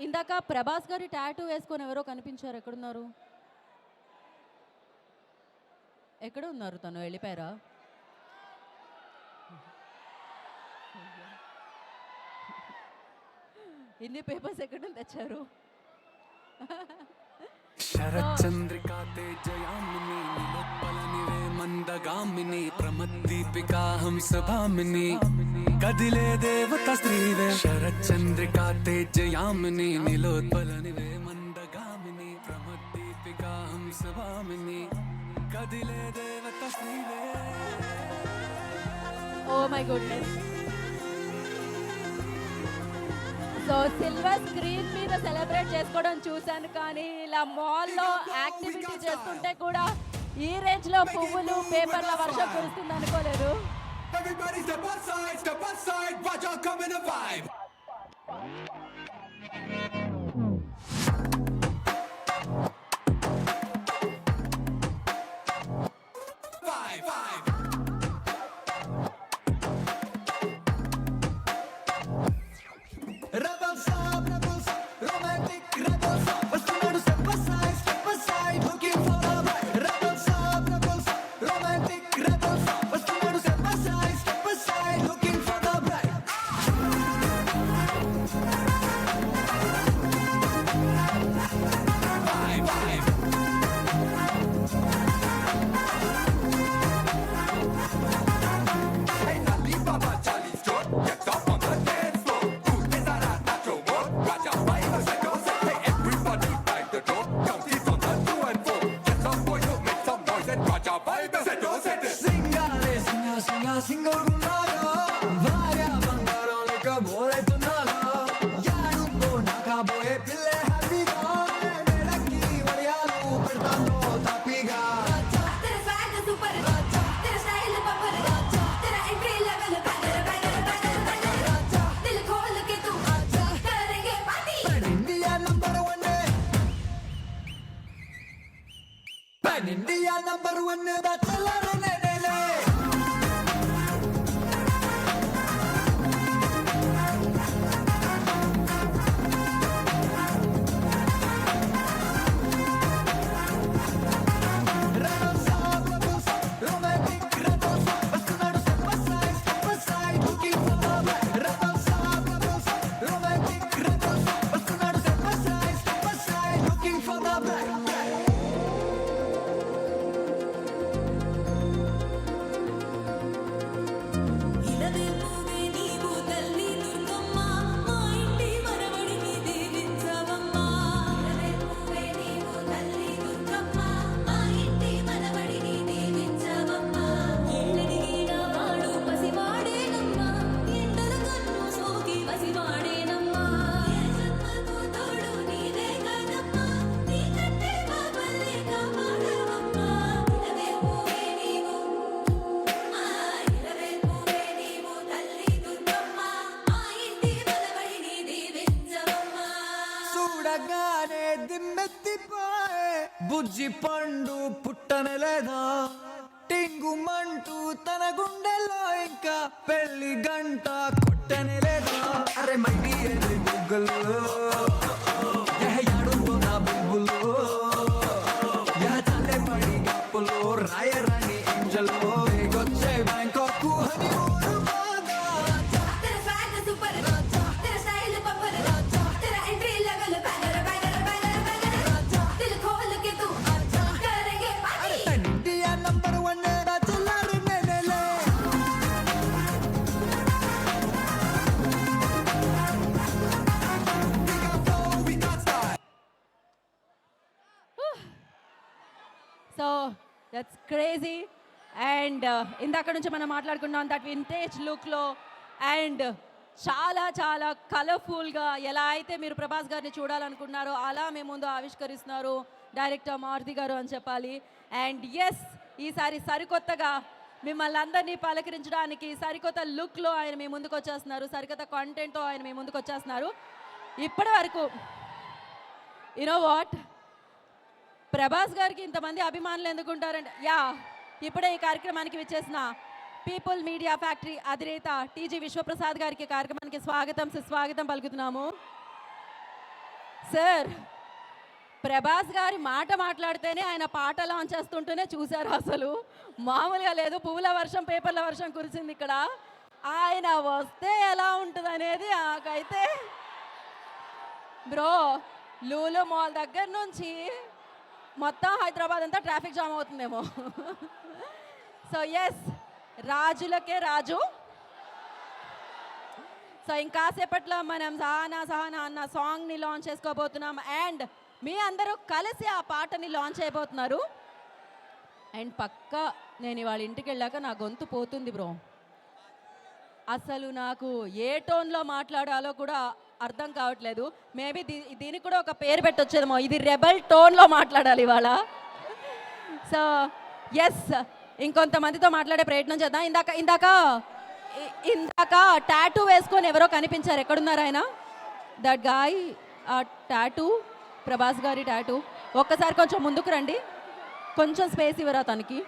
ఇందాక ప్రభాస్ గారి టాటూ వేసుకొని ఎవరో కనిపించారు, ఎక్కడున్నారు? ఎక్కడ ఉన్నారు? తను వెళ్ళిపోయారా? ఇన్ని పేపర్స్ ఎక్కడ తెచ్చారు? శరచంద్రికా తేజయామిని నిలోత్పలనివే మందగామిని ప్రమద్దీపికా హంసభామిని కదిలే దేవత స్త్రీవే శరచంద్రికా తేజయామిని నిలోత్పలనివే మందగామిని ప్రమద్దీపికా హంసభామిని కదిలే దేవత స్త్రీవే. Oh my goodness. So silver screen మీద సెలబ్రేట్ చేసుకోవడం చూశాను, కానీ ఇలా మాల్లో యాక్టివిటీ చేస్తుంటే కూడా ఈ రేంజ్ లో పువ్వులు పేపర్ల వర్షం కురుస్తుంది అనుకోలేదు. Everybody step aside, watch out, come in the vibe. India number one da chala re le le. బుజ్జి పండు పుట్టనే లేదా టింగుమంటూ తన గుండెలో ఇంకా పెళ్లి గంట కొట్టనే లేదా. అరే మై డియర్ ముగ్గులు యాడుందో నా బుబ్బులు చాలే పడి గప్పులు రాయరాని ఏంజలు వచ్చే బ్యాంకాక్ హనీమూన్ బాగా. So that's crazy. అండ్ ఇందాక నుంచి మనం మాట్లాడుకున్నాం దట్ వింటేజ్ లుక్లో అండ్ చాలా చాలా కలర్ఫుల్గా ఎలా అయితే మీరు ప్రభాస్ గారిని చూడాలనుకున్నారో అలా మేము ముందు ఆవిష్కరిస్తున్నారు డైరెక్టర్ మారుతి గారు అని చెప్పాలి. అండ్ ఎస్, ఈసారి సరికొత్తగా మిమ్మల్ని అందరినీ పలకరించడానికి సరికొత్త లుక్లో ఆయన మీ ముందుకు వచ్చేస్తున్నారు, సరికొత్త కాంటెంట్తో ఆయన మీ ముందుకు వచ్చేస్తున్నారు. ఇప్పటి వరకు యూనో వాట్, ప్రభాస్ గారికి ఇంతమంది అభిమానులు ఎందుకుంటారంటే ఇప్పుడే ఈ కార్యక్రమానికి విచ్చేసిన పీపుల్ మీడియా ఫ్యాక్టరీ అధినేత టీజీ విశ్వప్రసాద్ గారికి కార్యక్రమానికి స్వాగతం సుస్వాగతం పలుకుతున్నాము. సార్ ప్రభాస్ గారి మాట మాట్లాడితేనే ఆయన పాట లాంచ్ చేస్తుంటేనే చూశారు అసలు మామూలుగా లేదు. పువ్వుల వర్షం పేపర్ల వర్షం కురిసింది ఇక్కడ. ఆయన వస్తే ఎలా ఉంటుంది అనేది నాకైతే బ్రో లూలు మాల్ దగ్గర నుంచి మొత్తం హైదరాబాద్ అంతా ట్రాఫిక్ జామ్ అవుతుందేమో. సో ఎస్, రాజులకే రాజు. సో ఇంకాసేపట్లో మనం సహానా సహానా అన్న సాంగ్ని లాంచ్ చేసుకోబోతున్నాం. అండ్ మీ అందరూ కలిసి ఆ పాటని లాంచ్ అయిపోతున్నారు. అండ్ పక్కా నేను ఇవాళ ఇంటికి వెళ్ళాక నా గొంతు పోతుంది బ్రో. అసలు నాకు ఏ టోన్లో మాట్లాడాలో కూడా అర్థం కావట్లేదు. మేబీ దీనికి కూడా ఒక పేరు పెట్టొచ్చేదేమో, ఇది రెబల్ టోన్లో మాట్లాడాలి ఇవాళ. సో ఎస్, ఇంకొంతమందితో మాట్లాడే ప్రయత్నం చేద్దాం. ఇందాక టాటూ వేసుకొని ఎవరో కనిపించారు. ఎక్కడున్నారు ఆయన? దట్ గాయ్, ఆ టాటూ ప్రభాస్ గారి టాటూ. ఒక్కసారి కొంచెం ముందుకు రండి, కొంచెం స్పేస్ ఇవ్వరా తనకి.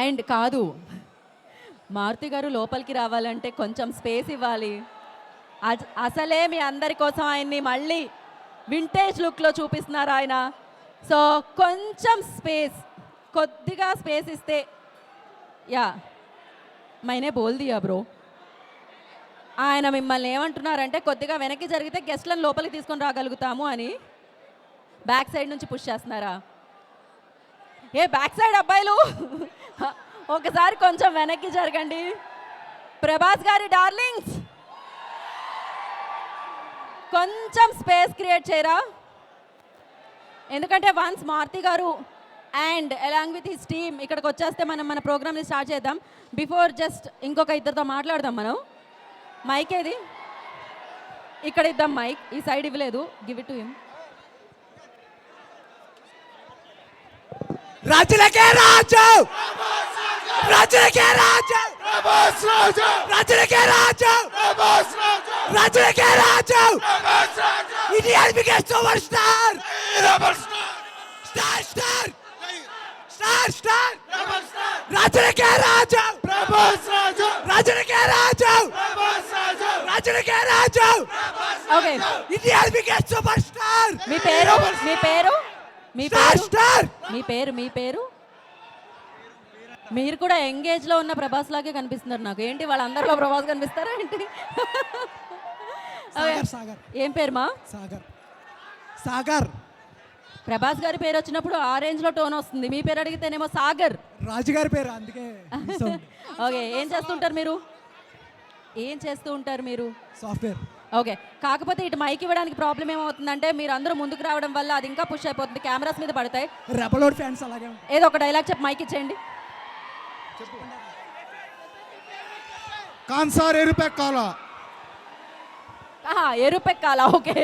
అండ్ కాదు, మారుతి గారు లోపలికి రావాలంటే కొంచెం స్పేస్ ఇవ్వాలి. అసలే మీ అందరి కోసం ఆయన్ని మళ్ళీ వింటేజ్ లుక్లో చూపిస్తున్నారు ఆయన. సో కొంచెం స్పేస్, కొద్దిగా స్పేస్ ఇస్తే. యా మైనే బోల్ దియా బ్రో. ఆయన మిమ్మల్ని ఏమంటున్నారంటే కొద్దిగా వెనక్కి జరిగితే గెస్ట్లను లోపలికి తీసుకొని రాగలుగుతాము అని. బ్యాక్ సైడ్ నుంచి పుష్ చేస్తున్నారా? ఏ బ్యాక్ సైడ్ అబ్బాయిలు ఒకసారి కొంచెం వెనక్కి జరగండి. ప్రభాస్ గారి డార్లింగ్స్, కొంచెం స్పేస్ క్రియేట్ చేయరా? ఎందుకంటే వన్స్ మారుతి గారు and along with his team ఇక్కడికి వచ్చేస్తే మనం మన ప్రోగ్రామ్ని స్టార్ట్ చేద్దాం. బిఫోర్ జస్ట్ ఇంకొక ఇద్దరితో మాట్లాడదాం మనం. మైక్ ఏది? ఇక్కడ ఇద్దాం మైక్. ఈ సైడ్ ఇవ్వలేదు, గివ్ ఇట్ టు హిమ్. రాజులకే రాజు, రాజులకే రాజు, రాజులకే రాజు, రాజులకే రాజు. Indian biggest super star, star star star star, రాజులకే రాజు, రాజులకే రాజు, రాజులకే రాజు. Okay, Indian biggest super star. మీ పేరు? మీ పేరు? మీ పేరు? స్టార్. మీ పేరు? మీ పేరు? మీరు కూడా ఎంగేజ్లో ఉన్న ప్రభాస్ లాగే కనిపిస్తున్నారు నాకు. ఏంటి వాళ్ళందరిలో ప్రభాస్ కనిపిస్తారా ఏంటి? సాగర్. ఏం పేరు మా? సాగర్. సాగర్. ప్రభాస్ గారి పేరు వచ్చినప్పుడు ఆ రేంజ్లో టోన్ వస్తుంది. మీ పేరు అడిగితేనేమో సాగర్. రాజుగారి పేరు, అందుకే. ఓకే, ఏం చేస్తుంటారు మీరు? ఏం చేస్తూ ఉంటారు మీరు? సాఫ్ట్వేర్. ఓకే, కాకపోతే ఇటు మైక్ ఇవ్వడానికి ప్రాబ్లం ఏమవుతుందంటే మీరు అందరూ ముందుకు రావడం వల్ల అది ఇంకా పుష్ అయిపోతుంది, కెమెరాస్ మీద పడతాయి. రెబలోడ్ ఫ్యాన్స్ అలాగే. ఏదో ఒక డైలాగ్ చెప్పి మైక్ ఇచ్చేయండి. కాన్సార్ ఎరుపెక్కాల. ఎరుపెక్కాలా? ఓకే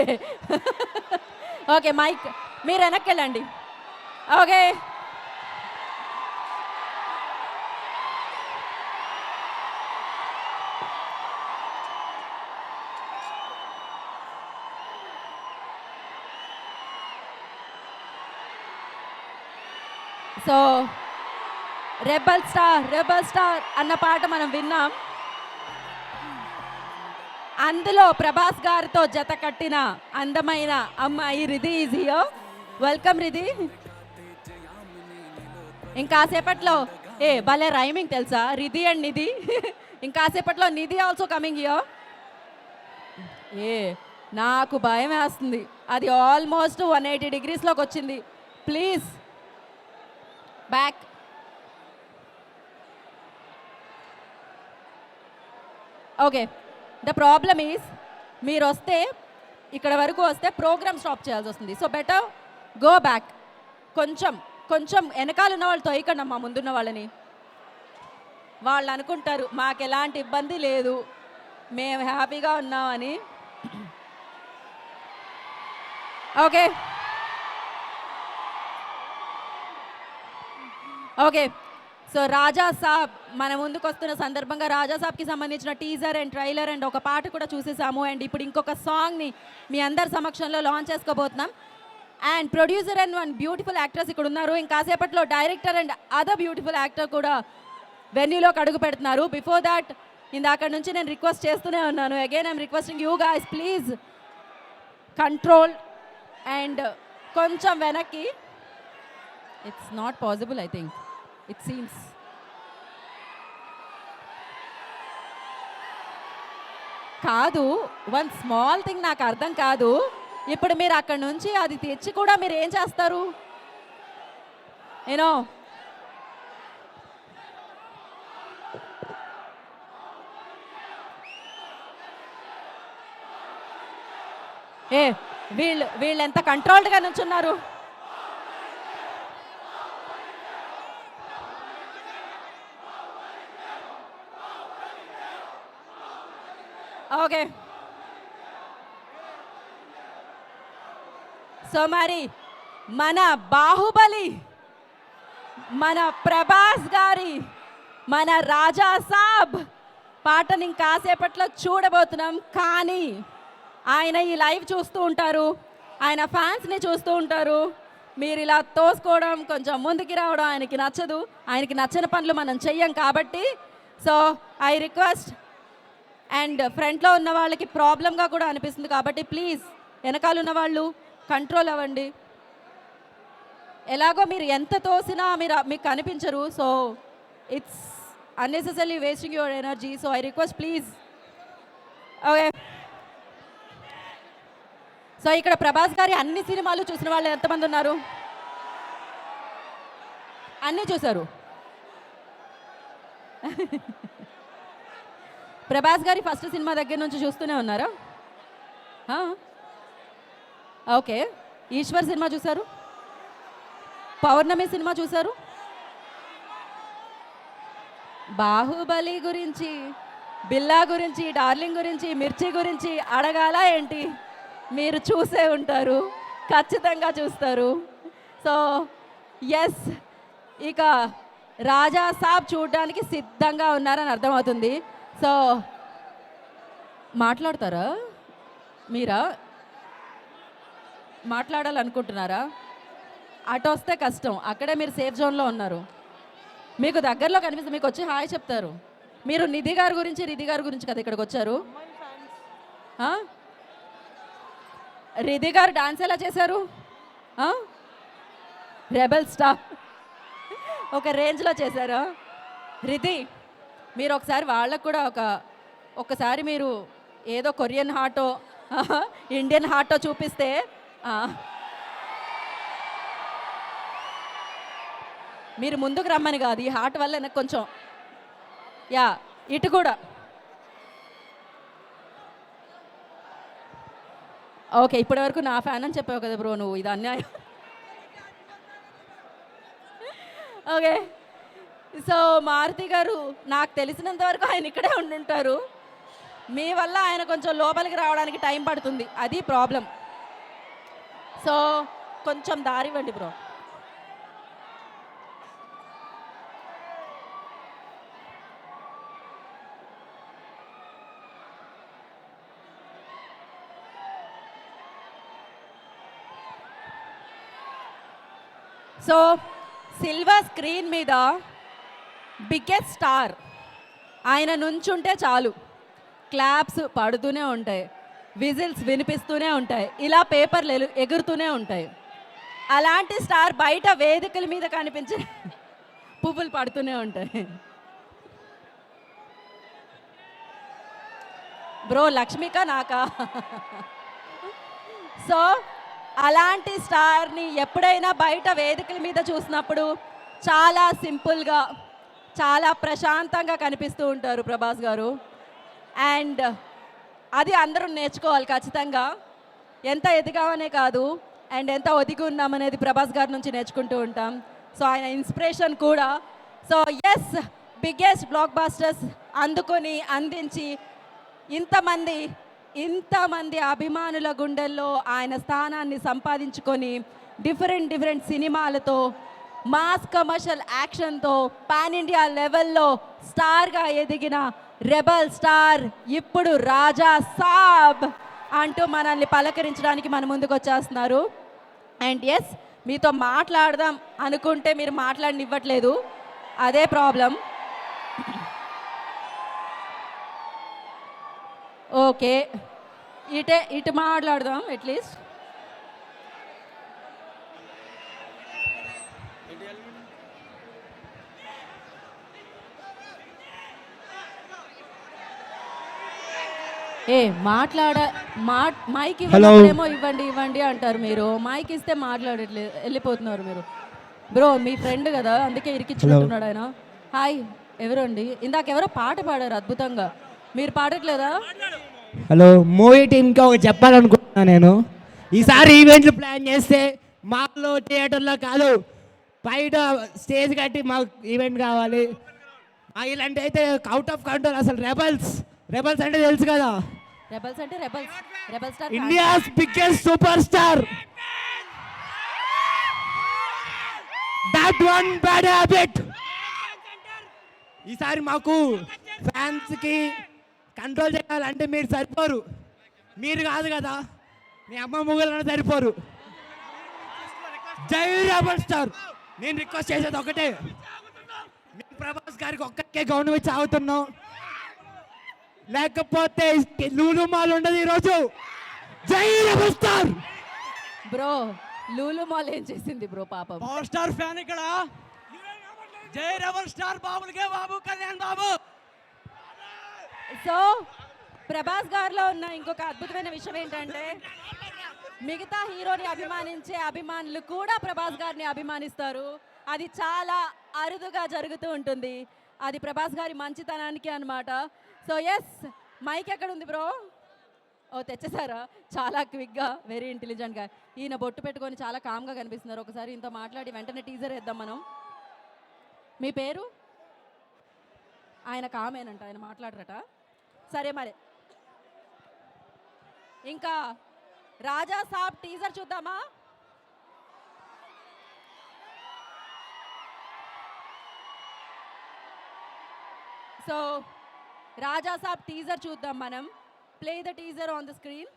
ఓకే, మైక్ మీరు వెనక్కి వెళ్ళండి. ఓకే, సో రెబల్ స్టార్ అన్న పాట మనం విన్నాం. అందులో ప్రభాస్ గారితో జత కట్టిన అందమైన అమ్మాయి Riddhi is here. Welcome Riddhi. ఇంకాసేపట్లో భలే రైమింగ్ తెలుసా, రిధి అండ్ నిధి. ఇంకాసేపట్లో నిధి ఆల్సో కమింగ్ హియర్. నాకు భయం వేస్తుంది, అది ఆల్మోస్ట్ 180 degreesలోకి వచ్చింది. Please back. Okay, the problem is మీరు వస్తే ఇక్కడ వరకు వస్తే ప్రోగ్రామ్ స్టాప్ చేయాల్సి వస్తుంది. So better go back. కొంచెం వెనకాల ఉన్న వాళ్ళు తొయ్యకండి అమ్మా, ముందున్న వాళ్ళని. వాళ్ళు అనుకుంటారు మాకు ఎలాంటి ఇబ్బంది లేదు, మేము హ్యాపీగా ఉన్నామని. ఓకే ఓకే, సో రాజా సాబ్ మన ముందుకు వస్తున్న సందర్భంగా రాజా సాబ్కి సంబంధించిన టీజర్ అండ్ ట్రైలర్ అండ్ ఒక పాట కూడా చూసేసాము. అండ్ ఇప్పుడు ఇంకొక సాంగ్ని మీ అందరి సమక్షంలో లాంచ్ చేసుకోబోతున్నాం. And producer and one beautiful actress ఇక్కడ ఉన్నారు. ఇంకాసేపట్లో director and other beautiful actor కూడా వెన్యూలోకి అడుగు పెడుతున్నారు. బిఫోర్ దాట్ ఇందాక నుంచి నేను రిక్వెస్ట్ చేస్తూనే ఉన్నాను. Again I'm requesting you guys please control and కొంచెం వెనక్కి. It's not possible I think it seems. కాదు, వన్ స్మాల్ థింగ్ నాకు అర్థం కాదు. ఇప్పుడు మీరు అక్కడ నుంచి అది తెచ్చి కూడా మీరు ఏం చేస్తారు? యూనో వీళ్ళు ఎంత కంట్రోల్డ్గా నుంచున్నారు. ఓకే, సో మరి మన బాహుబలి, మన ప్రభాస్ గారి, మన రాజా సాబ్ పాటని కాసేపట్లో చూడబోతున్నాం. కానీ ఆయన ఈ లైవ్ చూస్తూ ఉంటారు, ఆయన ఫ్యాన్స్ని చూస్తూ ఉంటారు. మీరు ఇలా తోసుకోవడం, కొంచెం ముందుకి రావడం ఆయనకి నచ్చదు. ఆయనకి నచ్చని పనులు మనం చెయ్యం కాబట్టి. సో ఐ రిక్వెస్ట్, అండ్ ఫ్రంట్లో ఉన్న వాళ్ళకి ప్రాబ్లంగా కూడా అనిపిస్తుంది కాబట్టి ప్లీజ్ వెనకాల ఉన్న వాళ్ళు కంట్రోల్ అవ్వండి. ఎలాగో మీరు ఎంత తోసినా మీకు కనిపించరు. So it's unnecessary wasting your energy. So I request please. Okay, so ఇక్కడ ప్రభాస్ గారి అన్ని సినిమాలు చూసిన వాళ్ళు ఎంతమంది ఉన్నారు? అన్నీ చూసారు. ప్రభాస్ గారి ఫస్ట్ సినిమా దగ్గర నుంచి చూస్తూనే ఉన్నారా? ఓకే, ఈశ్వర్ సినిమా చూసారు, పౌర్ణమి సినిమా చూసారు, బాహుబలి గురించి, బిల్లా గురించి, డార్లింగ్ గురించి, మిర్చి గురించి అడగాల ఏంటి? మీరు చూసే ఉంటారు, ఖచ్చితంగా చూస్తారు. సో ఎస్, ఇక రాజా సాబ్ చూడడానికి సిద్ధంగా ఉన్నారని అర్థమవుతుంది. సో మాట్లాడతారా? మీరా మాట్లాడాలనుకుంటున్నారా? అటు వస్తే కష్టం, అక్కడే మీరు సేఫ్ జోన్లో ఉన్నారు. మీకు దగ్గరలో కనిపిస్తుంది, మీకు వచ్చి హాయ్ చెప్తారు. మీరు నిధి గారి గురించి కదా ఇక్కడికి వచ్చారు. నిధి గారు డాన్స్ ఎలా చేశారు? రెబల్ స్టార్ ఒక రేంజ్లో చేశారు. రిధి, మీరు ఒకసారి వాళ్ళకు కూడా ఒక్కసారి మీరు ఏదో కొరియన్ హార్టో ఇండియన్ హార్టో చూపిస్తే మీరు ముందుకు రమ్మని కాదు, ఈ హార్ట్ వల్ల నాకు కొంచెం యా ఇటు కూడా. ఓకే, ఇప్పటి వరకు నా ఫ్యాన్ అని చెప్పావు కదా బ్రో, నువ్వు ఇది అన్యాయం. ఓకే, సో మారుతి గారు, నాకు తెలిసినంత వరకు ఆయన ఇక్కడే ఉండుంటారు. మీ వల్ల ఆయన కొంచెం లోపలికి రావడానికి టైం పడుతుంది, అది ప్రాబ్లం. సో కొంచెం దారి ఇవ్వండి బ్రో. సో సిల్వర్ స్క్రీన్ మీద బిగ్గెస్ట్ స్టార్ ఆయన నుంచుంటే చాలు, క్లాప్స్ పడుతూనే ఉంటాయి, విజిల్స్ వినిపిస్తూనే ఉంటాయి, ఇలా పేపర్లు ఎగురుతూనే ఉంటాయి. అలాంటి స్టార్ బయట వేదికల మీద కనిపించే పువ్వులు పడుతూనే ఉంటాయి. బ్రో లక్ష్మికా నాకా? సో అలాంటి స్టార్ని ఎప్పుడైనా బయట వేదికల మీద చూసినప్పుడు చాలా సింపుల్గా, చాలా ప్రశాంతంగా కనిపిస్తూ ఉంటారు ప్రభాస్ గారు. అండ్ అది అందరూ నేర్చుకోవాలి ఖచ్చితంగా. ఎంత ఎదిగామనే కాదు, అండ్ ఎంత ఒదిగి ఉన్నామనేది ప్రభాస్ గారి నుంచి నేర్చుకుంటూ ఉంటాం. సో ఆయన ఇన్స్పిరేషన్ కూడా. సో ఎస్, బిగ్గెస్ట్ బ్లాక్ బాస్టర్స్ అందుకొని అందించి ఇంతమంది అభిమానుల గుండెల్లో ఆయన స్థానాన్ని సంపాదించుకొని డిఫరెంట్ సినిమాలతో, మాస్ కమర్షియల్ యాక్షన్తో పాన్ ఇండియా లెవెల్లో స్టార్గా ఎదిగిన రెబల్ స్టార్ ఇప్పుడు రాజా సాబ్ అంటూ మనల్ని పలకరించడానికి మన ముందుకు వచ్చేస్తున్నారు. అండ్ ఎస్, మీతో మాట్లాడదాం అనుకుంటే మీరు మాట్లాడనివ్వట్లేదు, అదే ప్రాబ్లం. ఓకే, ఇటు మాట్లాడదాం అట్లీస్ట్. ఏ మాట్లాడ మైక్ ఇవ్వడమేమో ఇవ్వండి అంటారు మీరు, మైక్ ఇస్తే మాట్లాడట్లేదు, వెళ్ళిపోతున్నారు మీరు. బ్రో మీ ఫ్రెండ్ కదా, అందుకే ఇరికిచ్చినట్టున్నాడు ఆయన. హాయ్, ఎవరండి? ఇందాక ఎవరో పాట పాడారు అద్భుతంగా, మీరు పాడట్లేదా? హలో, మూవీ టీమ్కి ఒక చెప్పాలనుకుంటున్నా నేను. ఈసారి ఈవెంట్లు ప్లాన్ చేస్తే మాల్లో థియేటర్లో కాదు, బయట స్టేజ్ కట్టి మాకు ఈవెంట్ కావాలి. ఇలాంటి అయితే అవుట్ ఆఫ్ కంట్రోల్. అసలు రెబల్స్ అంటే తెలుసు కదా, రెబల్స్ అంటే rebel star, India's biggest super star. That one bad habit. ఈసారి మాకు ఫ్యాన్స్కి కంట్రోల్ చేయాలంటే మీరు సరిపోరు. మీరు కాదు కదా, మీ అమ్మ ముగ్గురు సరిపోరు. జై రెబల్ స్టార్. నేను రిక్వెస్ట్ చేసేది ఒకటే, మేము ప్రభాస్ గారికి ఒక్కరికే గౌరవం ఇచ్చి ఆగుతున్నాం, లేకపోతే లూలు మాల్ ఉండదు ఈరోజు. జై rebel star. Bro Lulu mall ఏం చేసింది బ్రో పాపం? పవర్ స్టార్ ఫ్యాన్ ఇక్కడ. జై రెబల్ స్టార్ బాబులకే బాబు, కళ్యాణ్ బాబు. సో ప్రభాస్ గారిలో ఉన్న ఇంకొక అద్భుతమైన విషయం ఏంటంటే, మిగతా హీరోని అభిమానించే అభిమానులు కూడా ప్రభాస్ గారిని అభిమానిస్తారు. అది చాలా అరుదుగా జరుగుతూ ఉంటుంది. అది ప్రభాస్ గారి మంచితనానికి అన్నమాట. సో ఎస్, మైక్ ఎక్కడ ఉంది బ్రో? ఓ తెచ్చేసారా? చాలా క్విక్గా, వెరీ ఇంటెలిజెంట్గా. ఈయన బొట్టు పెట్టుకొని చాలా కామ్గా కనిపిస్తున్నారు. ఒకసారి ఇంత మాట్లాడి వెంటనే టీజర్ వేద్దాం మనం. మీ పేరు? ఆయన కామేనంట, ఆయన మాట్లాడరట. సరే మరి, ఇంకా రాజా సాబ్ టీజర్ చూద్దామా? సో రాజా సాబ్ టీజర్ చూద్దాం మనం. Play the teaser on the screen.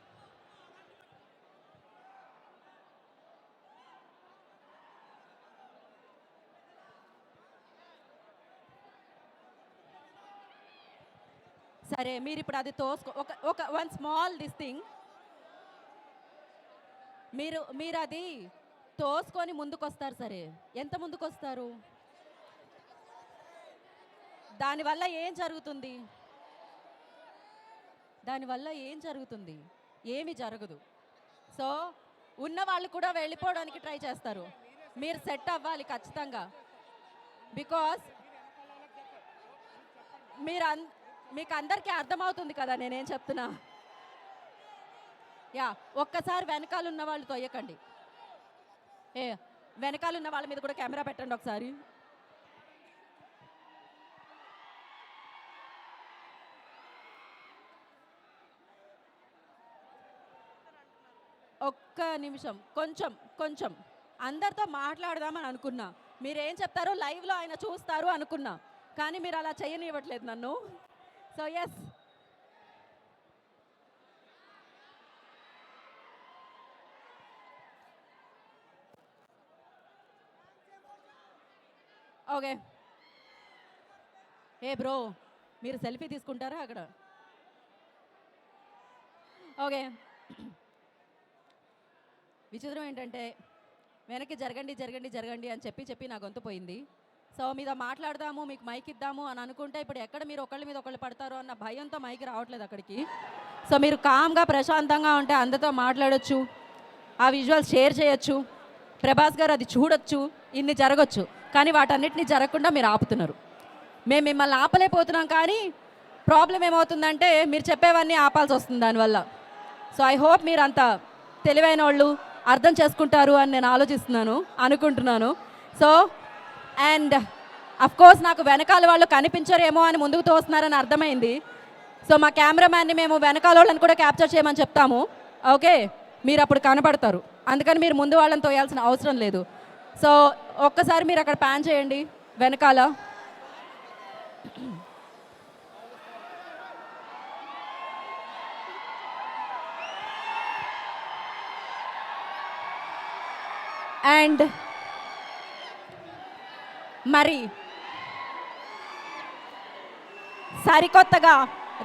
సరే, మీరు ఇప్పుడు అది ఒక వన్ స్మాల్ దిస్ థింగ్, మీరు అది తోసుకొని ముందుకు వస్తారు. సరే, ఎంత ముందుకు వస్తారు? దానివల్ల ఏం జరుగుతుంది? ఏమి జరగదు. సో ఉన్న వాళ్ళు కూడా వెళ్ళిపోవడానికి ట్రై చేస్తారు. మీరు సెట్ అవ్వాలి ఖచ్చితంగా, బికాస్ మీకు అందరికీ అర్థమవుతుంది కదా నేనేం చెప్తున్నా. యా, ఒక్కసారి వెనకాల ఉన్న వాళ్ళు తొయ్యకండి. వెనకాల ఉన్న వాళ్ళ మీద కూడా కెమెరా పెట్టండి ఒకసారి. ఒక్క నిమిషం, కొంచెం అందరితో మాట్లాడదామని అనుకున్నా. మీరేం చెప్తారో లైవ్లో ఆయన చూస్తారు అనుకున్నా, కానీ మీరు అలా చేయనివ్వట్లేదు నన్ను. So yes, okay. ఏ బ్రో, మీరు సెల్ఫీ తీసుకుంటారా అక్కడ? ఓకే. విచిత్రం ఏంటంటే, వెనక్కి జరగండి అని చెప్పి నా గొంతు పోయింది. సో మీద మాట్లాడదాము, మీకు మైక్ ఇద్దాము అని అనుకుంటే, ఇప్పుడు ఎక్కడ మీరు ఒకళ్ళ మీద ఒకళ్ళు పడతారో అన్న భయంతో మైక్ రావట్లేదు అక్కడికి. సో మీరు కామ్గా ప్రశాంతంగా ఉంటే అందరితో మాట్లాడొచ్చు, ఆ విజువల్స్ షేర్ చేయొచ్చు, ప్రభాస్ గారు అది చూడొచ్చు, ఇన్ని జరగచ్చు. కానీ వాటన్నిటిని జరగకుండా మీరు ఆపుతున్నారు. మేము మిమ్మల్ని ఆపలేకపోతున్నాం, కానీ ప్రాబ్లం ఏమవుతుందంటే మీరు చెప్పేవన్నీ ఆపాల్సి వస్తుంది దానివల్ల. సో ఐ హోప్ మీరు అంత తెలివైన వాళ్ళు, అర్థం చేసుకుంటారు అని నేను అనుకుంటున్నాను. సో అండ్ అఫ్కోర్స్ నాకు వెనకాల వాళ్ళు కనిపించరేమో అని ముందుకు తోస్తున్నారని అర్థమైంది. సో మా కెమెరామ్యాన్ని మేము వెనకాల వాళ్ళని కూడా క్యాప్చర్ చేయమని చెప్తాము. ఓకే, మీరు అప్పుడు కనబడతారు, అందుకని మీరు ముందు వాళ్ళని తోయాల్సిన అవసరం లేదు. సో ఒక్కసారి మీరు అక్కడ ప్యాన్ చేయండి వెనకాల. అండ్ మరి సరికొత్తగా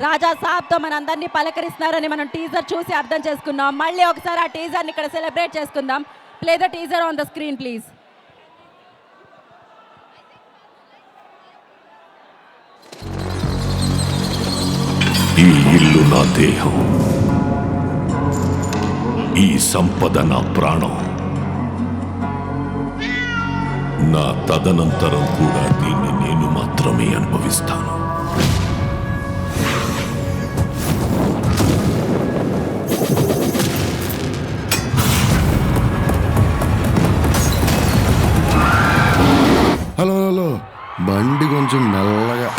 రాజా సాబ్తో మనందరినీ పలకరిస్తున్నారని మనం టీజర్ చూసి అర్థం చేసుకున్నాం. మళ్ళీ ఒకసారి ఆ టీజర్ని ఇక్కడ సెలబ్రేట్ చేసుకుందాం. Play the teaser on the screen please. ఈ ఇల్లు నా దేహం, ఈ సంపద నా ప్రాణం. నా తదనంతరం కూడా దీన్ని నేను మాత్రమే అనుభవిస్తాను. హలో హలో, బండి కొంచెం మెల్లగా.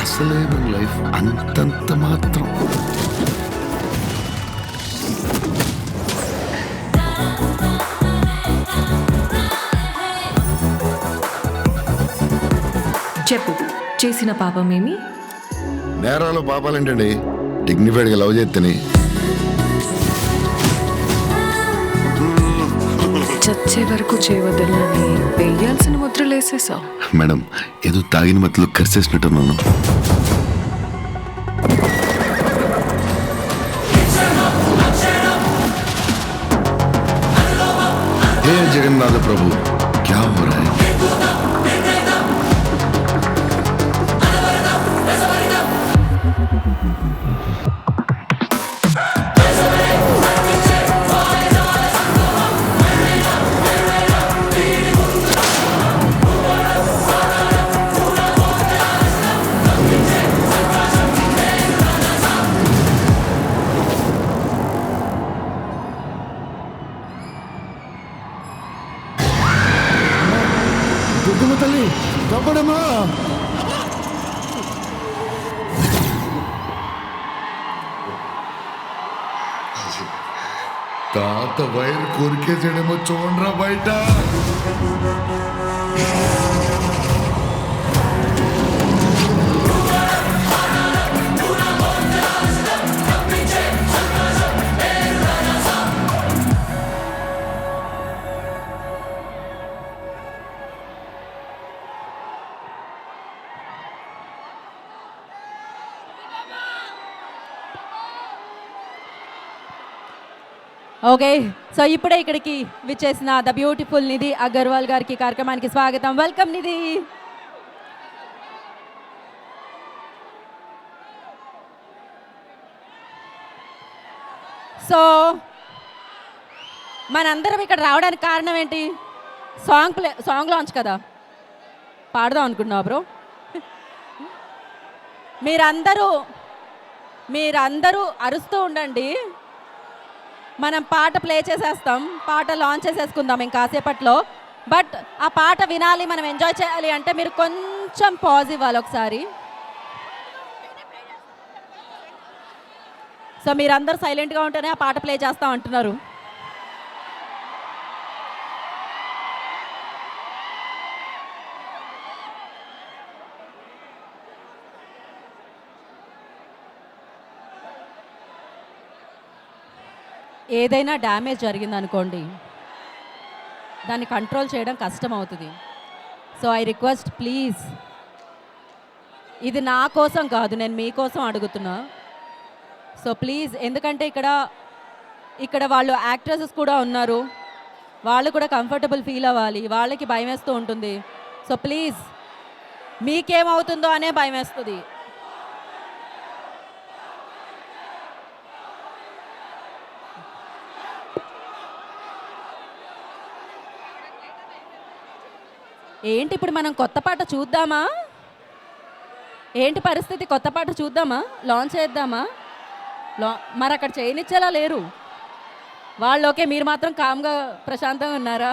అసలే మన లైఫ్ అంతంత మాత్రం. చెప్పు, చేసిన పాపమేమి? నేరాలు పాపాలేంటండి, డిగ్నిఫైడ్గా లవ్ చేస్తేనే. చచ్చే వరకు చేయవద్దని వేయాల్సిన ముద్రలు వేసేసావు. మేడం, ఏదో తాగిన మత్తులో కరిసేసినట్టున్నాను. హే జగన్నాథ ప్రభు, క్యా హో రహా హై? దుర్గమ్మ తల్లి, తప్పడమ్మా. తాత వైర్ కొరికేసాడేమో చూడరా బయట. ఓకే, సో ఇప్పుడే ఇక్కడికి విచ్చేసిన ద బ్యూటిఫుల్ నిధి అగర్వాల్ గారికి కార్యక్రమానికి స్వాగతం. వెల్కమ్ నిధి. సో మనందరం ఇక్కడ రావడానికి కారణం ఏంటి? సాంగ్ లాంచ్ కదా, పాడదాం అనుకున్నావు బ్రో. మీరందరూ అరుస్తూ ఉండండి, మనం పాట ప్లే చేసేస్తాం, పాట లాంచ్ చేసేసుకుందాం ఇంకాసేపట్లో. బట్ ఆ పాట వినాలి, మనం ఎంజాయ్ చేయాలి అంటే మీరు కొంచెం పాజ్ ఇవ్వాలి ఒకసారి. సో మీరందరూ సైలెంట్గా ఉంటేనే ఆ పాట ప్లే చేస్తాం అంటున్నారు. ఏదైనా డ్యామేజ్ జరిగిందనుకోండి, దాన్ని కంట్రోల్ చేయడం కష్టం అవుతుంది. సో ఐ రిక్వెస్ట్ ప్లీజ్, ఇది నా కోసం కాదు, నేను మీకోసం అడుగుతున్నా. సో ప్లీజ్, ఎందుకంటే ఇక్కడ వాళ్ళు యాక్ట్రెసెస్ కూడా ఉన్నారు, వాళ్ళు కూడా కంఫర్టబుల్ ఫీల్ అవ్వాలి, వాళ్ళకి భయం వేస్తూ ఉంటుంది. సో ప్లీజ్, మీకేమవుతుందో అనే భయం వేస్తుంది. ఏంటి ఇప్పుడు మనం కొత్త పాట చూద్దామా? ఏంటి పరిస్థితి? కొత్త పాట చూద్దామా? లాంచ్ చేద్దామా? మరి అక్కడ చేయనిచ్చేలా లేరు వాళ్ళు. ఓకే, మీరు మాత్రం కామ్గా ప్రశాంతంగా ఉన్నారా?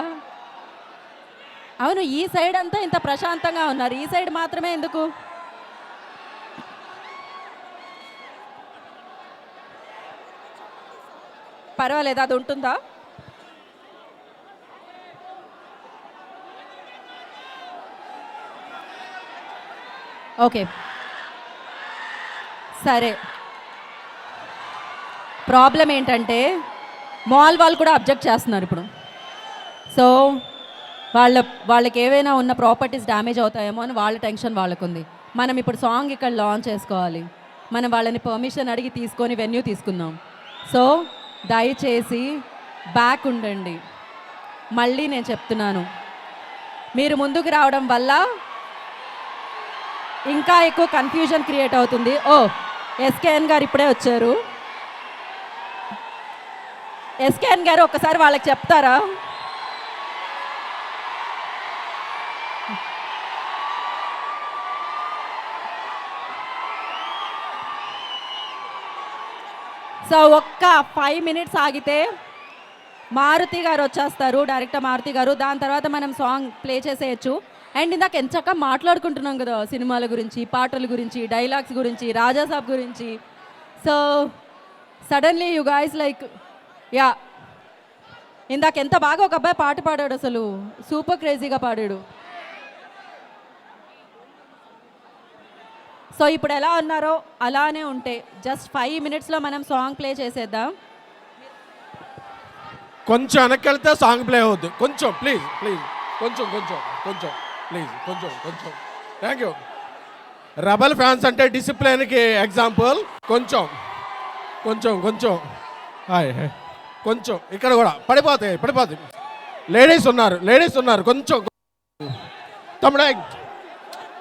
అవును, ఈ సైడ్ అంతా ఇంత ప్రశాంతంగా ఉన్నారు, ఈ సైడ్ మాత్రమే ఎందుకు? పర్వాలేదు, అది ఉంటుందా? ఓకే సరే. ప్రాబ్లం ఏంటంటే మాల్ వాళ్ళు కూడా అబ్జెక్ట్ చేస్తున్నారు ఇప్పుడు. సో వాళ్ళకి ఏవైనా ఉన్న ప్రాపర్టీస్ డ్యామేజ్ అవుతాయేమో అని వాళ్ళ టెన్షన్ వాళ్ళకు ఉంది. మనం ఇప్పుడు సాంగ్ ఇక్కడ లాంచ్ చేసుకోవాలి. మనం వాళ్ళని పర్మిషన్ అడిగి తీసుకొని వెన్యూ తీసుకుందాం. సో దయచేసి బ్యాక్ ఉండండి. మళ్ళీ నేను చెప్తున్నాను, మీరు ముందుకు రావడం వల్ల ఇంకా ఎక్కువ కన్ఫ్యూజన్ క్రియేట్ అవుతుంది. ఓ ఎస్కేఎన్ గారు ఇప్పుడే వచ్చారు. ఎస్కేఎన్ గారు ఒక్కసారి వాళ్ళకి చెప్తారా? సో ఒక్క 5 minutes ఆగితే మారుతి గారు వచ్చేస్తారు, డైరెక్టర్ మారుతి గారు. దాని తర్వాత మనం సాంగ్ ప్లే చేసేయచ్చు. అండ్ ఇందాక ఎంచక్క మాట్లాడుకుంటున్నాం కదా సినిమాల గురించి, పాటల గురించి, డైలాగ్స్ గురించి, రాజాసాబ్ గురించి. So suddenly you guys like yeah, ఇందాక ఎంత బాగా ఒక అబ్బాయి పాట పాడాడు, అసలు సూపర్ క్రేజీగా పాడాడు. సో ఇప్పుడు ఎలా ఉన్నారో అలానే ఉంటే జస్ట్ 5 minutesలో మనం సాంగ్ ప్లే చేసేద్దాం. కొంచెం వెనక్కి వెళ్తే సాంగ్ ప్లే అవుద్ది. కొంచెం ప్లీజ్ ప్లీజ్, కొంచెం కొంచెం కొంచెం ప్లీజ్, కొంచెం కొంచెం. Thank you. రెబల్ ఫ్యాన్స్ అంటే డిసిప్లిన్కి ఎగ్జాంపుల్. కొంచెం కొంచెం కొంచెం హాయ్ కొంచెం ఇక్కడ కూడా పడిపోతాయి. లేడీస్ ఉన్నారు కొంచెం. తమ్ముడు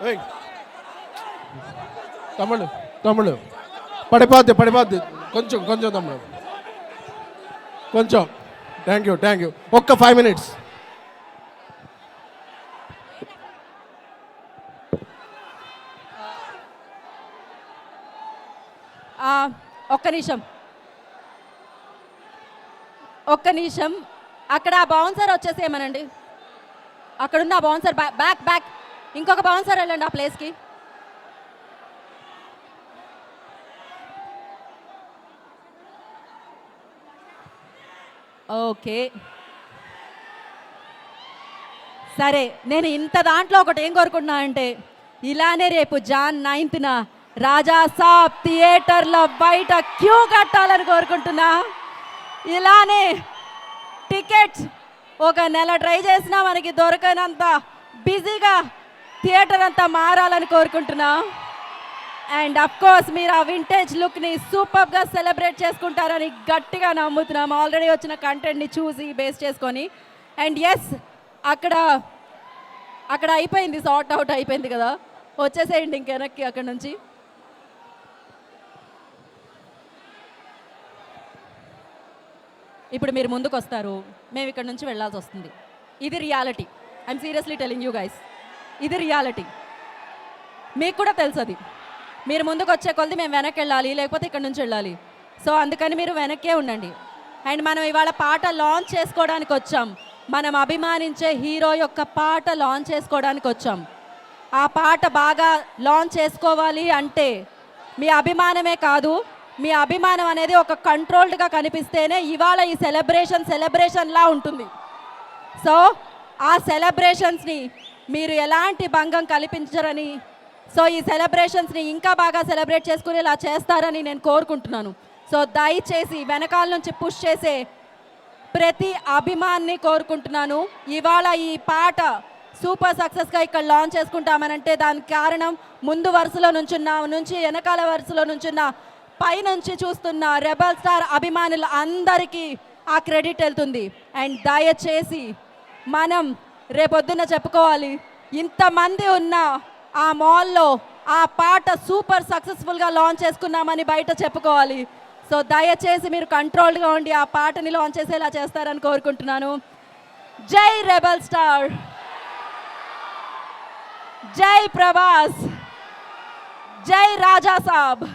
ఏయ్, తమ్ముడు పడిపోద్ది కొంచెం కొంచెం తమ్ముడు కొంచెం. Thank you. ఒక్క 5 minutes. ఒక్క నిమిషం అక్కడ బౌన్సర్ వచ్చేసేమనండి. అక్కడున్న బౌన్సర్ బ్యాక్ ఇంకొక బౌన్సర్ వెళ్ళండి ఆ ప్లేస్కి. ఓకే సరే, నేను ఇంత దాంట్లో ఒకటి ఏం కోరుకుంటున్నా అంటే, ఇలానే రేపు Jan 9th రాజాసాబ్ థియేటర్లో బయట క్యూ కట్టాలని కోరుకుంటున్నా. ఇలానే టికెట్స్ ఒక నెల ట్రై చేసినా మనకి దొరకనంత బిజీగా థియేటర్ అంతా మారాలని కోరుకుంటున్నా. అండ్ అఫ్కోర్స్ మీరు ఆ వింటేజ్ లుక్ని సూపర్గా సెలబ్రేట్ చేసుకుంటారని గట్టిగా నమ్ముతున్నాం, ఆల్రెడీ వచ్చిన కంటెంట్ని చూసి బేస్ చేసుకొని. అండ్ ఎస్, అక్కడ అయిపోయింది, సార్ట్ అవుట్ అయిపోయింది కదా, వచ్చేసేయండి ఇంకెనక్కి అక్కడ నుంచి. ఇప్పుడు మీరు ముందుకు వస్తారు, మేము ఇక్కడ నుంచి వెళ్ళాల్సి వస్తుంది. ఇది reality. I'm seriously telling you guys, ఇది రియాలిటీ. మీకు కూడా తెలుసు అది. మీరు ముందుకు వచ్చే కొలది మేము వెనక్కి వెళ్ళాలి, లేకపోతే ఇక్కడ నుంచి వెళ్ళాలి. సో అందుకని మీరు వెనక్కే ఉండండి. అండ్ మనం ఇవాళ పాట లాంచ్ చేసుకోవడానికి వచ్చాం. మనం అభిమానించే హీరో యొక్క పాట లాంచ్ చేసుకోవడానికి వచ్చాం. ఆ పాట బాగా లాంచ్ చేసుకోవాలి అంటే మీ అభిమానమే కాదు, మీ అభిమానం అనేది ఒక కంట్రోల్డ్గా కనిపిస్తేనే ఇవాళ ఈ సెలబ్రేషన్లా ఉంటుంది. సో ఆ సెలబ్రేషన్స్ని మీరు ఎలాంటి భంగం కల్పించరని, సో ఈ సెలబ్రేషన్స్ని ఇంకా బాగా సెలబ్రేట్ చేసుకునేలా చేస్తారని నేను కోరుకుంటున్నాను. సో దయచేసి వెనకాల నుంచి పుష్ చేసే ప్రతి అభిమాన్ని కోరుకుంటున్నాను. ఇవాళ ఈ పాట సూపర్ సక్సెస్గా ఇక్కడ లాంచ్ చేసుకుంటామనంటే దానికి కారణం ముందు వరుసలో నుంచి వెనకాల వరుసలో నుంచున్న పైనుంచి చూస్తున్న రెబల్ స్టార్ అభిమానులు అందరికీ ఆ క్రెడిట్ వెళ్తుంది. అండ్ దయచేసి మనం రేపొద్దున చెప్పుకోవాలి, ఇంతమంది ఉన్న ఆ మాల్లో ఆ పాట సూపర్ సక్సెస్ఫుల్గా లాంచ్ చేసుకున్నామని బయట చెప్పుకోవాలి. సో దయచేసి మీరు కంట్రోల్డ్గా ఉండి ఆ పాటని లాంచ్ చేసేలా చేస్తారని కోరుకుంటున్నాను. జై రెబల్ స్టార్, జై ప్రభాస్, జై Rajasaab.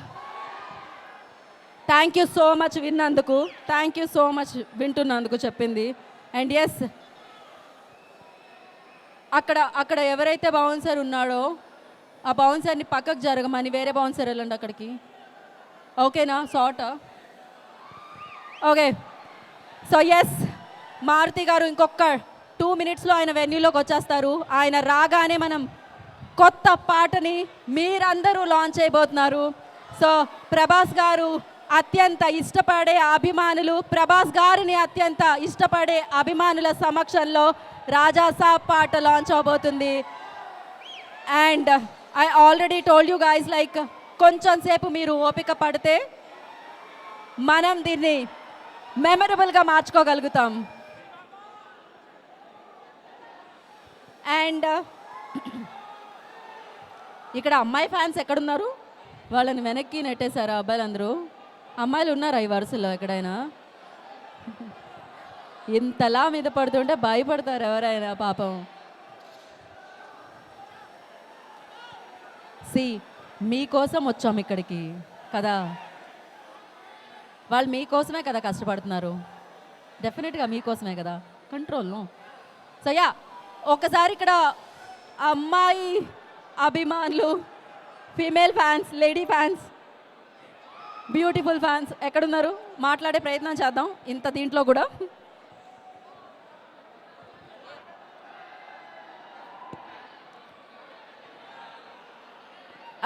Thank you so much విన్నందుకు, థ్యాంక్ యూ సో మచ్ వింటున్నందుకు చెప్పింది. అండ్ ఎస్, అక్కడ ఎవరైతే బౌన్సర్ ఉన్నాడో ఆ బౌన్సర్ని పక్కకు జరగమని వేరే బౌన్సర్ వెళ్ళండి అక్కడికి. ఓకేనా, సార్టా? ఓకే. సో ఎస్, మారుతి గారు ఇంకొక 2 minutesలో ఆయన వెన్యూలోకి వచ్చేస్తారు. ఆయన రాగానే మనం కొత్త పాటని మీరందరూ లాంచ్ చేయబోతున్నారు. సో ప్రభాస్ గారు అత్యంత ఇష్టపడే అభిమానులు, ప్రభాస్ గారిని అత్యంత ఇష్టపడే అభిమానుల సమక్షంలో రాజాసాబ్ పాట లాంచ్ అవబోతుంది. And I already told you guys like కొంచెం సేపు మీరు ఓపిక పడితే మనం దీన్ని మెమరబుల్గా మార్చుకోగలుగుతాం. అండ్ ఇక్కడ అమ్మాయి ఫ్యాన్స్ ఎక్కడున్నారు? వాళ్ళని వెనక్కి నెట్టేశారు అబ్బాయిలు అందరూ. అమ్మాయిలు ఉన్నారా ఈ వరుసలో ఎక్కడైనా? ఇంతలా మీద పడుతుంటే భయపడతారు ఎవరైనా పాపం. మీకోసం వచ్చాం ఇక్కడికి కదా, వాళ్ళు మీకోసమే కదా కష్టపడుతున్నారు, డెఫినెట్గా మీకోసమే కదా. కంట్రోల్. సో యా, ఒకసారి ఇక్కడ అమ్మాయి అభిమానులు, female fans, lady fans, beautiful fans ఎక్కడున్నారు? మాట్లాడే ప్రయత్నం చేద్దాం ఇంత దీంట్లో కూడా.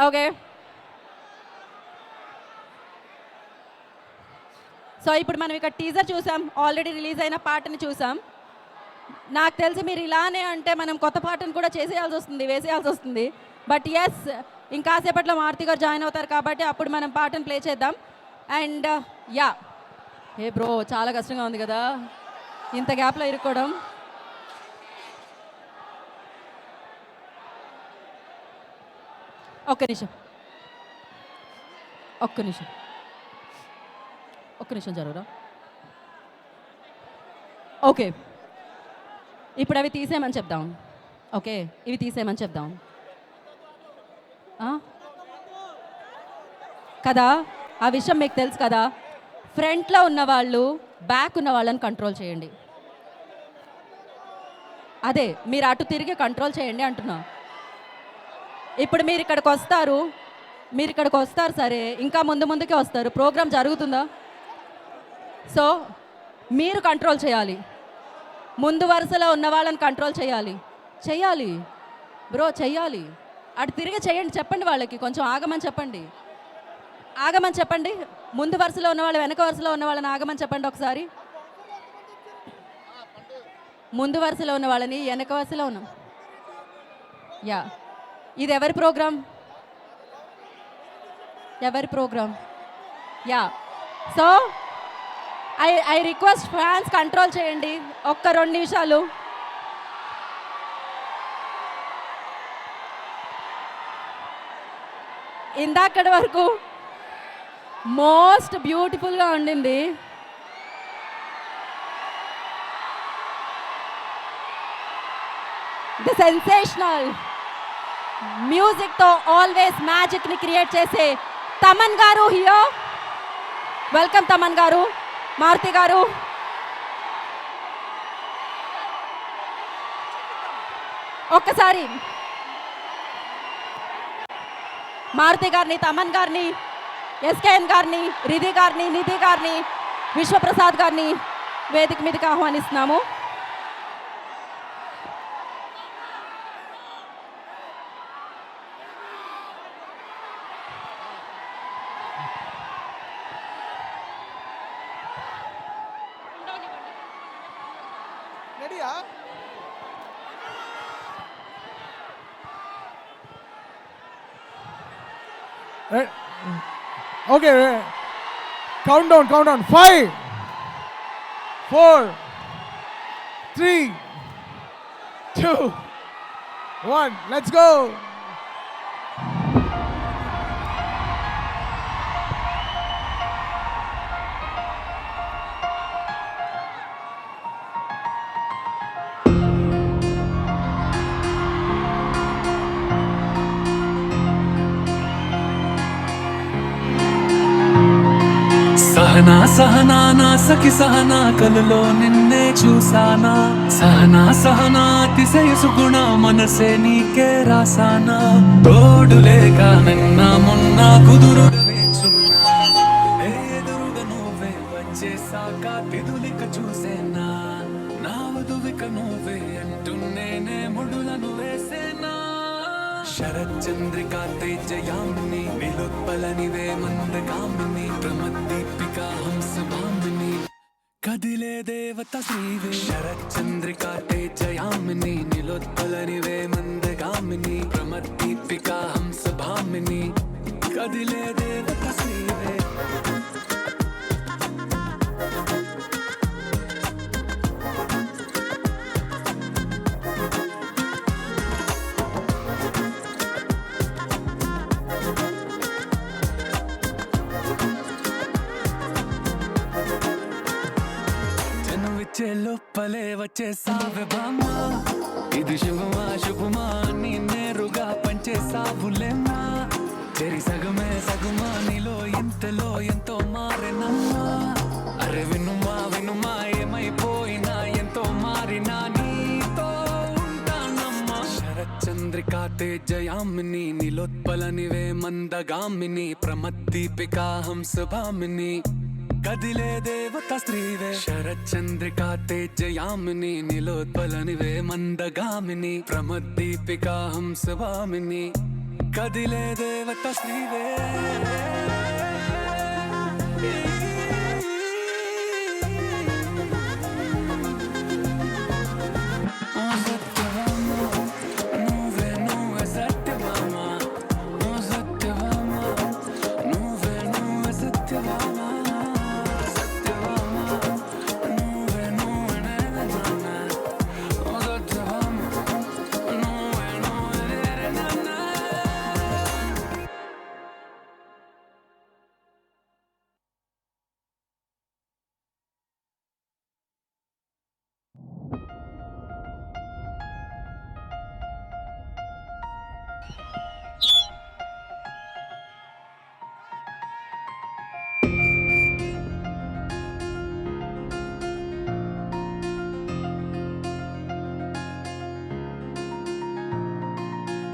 ఓకే, సో ఇప్పుడు మనం ఇక్కడ టీజర్ చూసాం, ఆల్రెడీ రిలీజ్ అయిన పాటని చూసాం. నాకు తెలిసి మీరు ఇలానే అంటే మనం కొత్త పాటను కూడా వేసేయాల్సి వస్తుంది. బట్ ఎస్, ఇంకాసేపట్లో మారుతి గారు జాయిన్ అవుతారు కాబట్టి అప్పుడు మనం పాటను ప్లే చేద్దాం. అండ్ యా, ఏ బ్రో చాలా కష్టంగా ఉంది కదా ఇంత గ్యాప్లో ఇరుక్కోవడం. ఒక్క నిమిషం జరుగురా. ఓకే, ఇప్పుడు అవి తీసేయమని చెప్దాం. ఓకే, ఇవి తీసేయమని చెప్దాం కదా. ఆ విషయం మీకు తెలుసు కదా. ఫ్రంట్లో ఉన్నవాళ్ళు బ్యాక్ ఉన్న వాళ్ళని కంట్రోల్ చేయండి. అదే, మీరు అటు తిరిగి కంట్రోల్ చేయండి అంటున్నా. ఇప్పుడు మీరు ఇక్కడికి వస్తారు సరే, ఇంకా ముందుకే వస్తారు, ప్రోగ్రామ్ జరుగుతుందా? సో మీరు కంట్రోల్ చేయాలి, ముందు వరుసలో ఉన్న వాళ్ళని కంట్రోల్ చేయాలి బ్రో, చెయ్యాలి. అటు తిరిగి చేయండి, చెప్పండి వాళ్ళకి కొంచెం ఆగమని చెప్పండి. ముందు వరుసలో ఉన్న వాళ్ళు, వెనక వరుసలో ఉన్న వాళ్ళని ఆగమని చెప్పండి ఒకసారి. ముందు వరుసలో ఉన్న వాళ్ళని, వెనక వరుసలో ఉన్న. యా, ఇది ఎవరి programme? Yeah, so I request fans control చేయండి ఒక్క 2 నిమిషాలు. ఇందాకటి వరకు మోస్ట్ బ్యూటిఫుల్గా ఉండింది. ది సెన్సేషనల్ మ్యూజిక్తో ఆల్వేస్ మ్యాజిక్ని క్రియేట్ చేసే తమన్ గారు హియో. వెల్కమ్ తమన్ గారు, మారుతి గారు. ఒక్కసారి మారుతి గారిని, తమన్ గారిని, ఎస్కేఎన్ గారిని, రిధి గారిని, నిధి గారిని, విశ్వప్రసాద్ గారిని వేదిక మీదకి ఆహ్వానిస్తున్నాము. Okay, countdown. 5, 4, 3, 2, 1. Let's go. Sahana నా సఖి సహనా, కలలో నిన్నే చూసానా. సహనా అతిశయ సుగుణ, మనసే నీకే రాసానా. తోడు లేక నిన్న మొన్న కుదురుగా వేచున్నా, ఎదురుగా నువ్వే వచ్చేసాక తిదులిక చూసేనా. నా వధువిక నువ్వే అంటున్నేనే ముడులను వేసేనా. శరచంద్రికా తేజయామిని, నిలుత్పలనివే మందగామిని, ప్రమద్దీపికా హంస భామిని. కదిలే దేవత శ్రీవే శరచంద్రికా తేజయామిని నిలోత్పలనివే మందగామిని ప్రమద్దీపికా హంసభామిని కదిలే దేవత శ్రీవే లోపలే వచ్చేసావే బామ్మా ఇది శుభమా శుభమా నీ నేరుగా పంచేసావులేమ్మా తెరి సగమే సగుమా నీలో ఇంతలో ఎంతో మారినమ్మా అరే వినుమా వినుమా ఏమైపోయినా ఎంతో మారినా నీతో ఉంటానమ్మా శరచంద్రికా తేజయామిని నిలోత్పలనివే మందగామిని ప్రమద్దీపికా హంసభామిని కదిలే దేవత స్త్రీవే శరచంద్రికా తేజయామిని నిలోత్పలనివే మందగామిని ప్రమద్దీపికా హంసభామిని కదిలే దేవత స్త్రీవే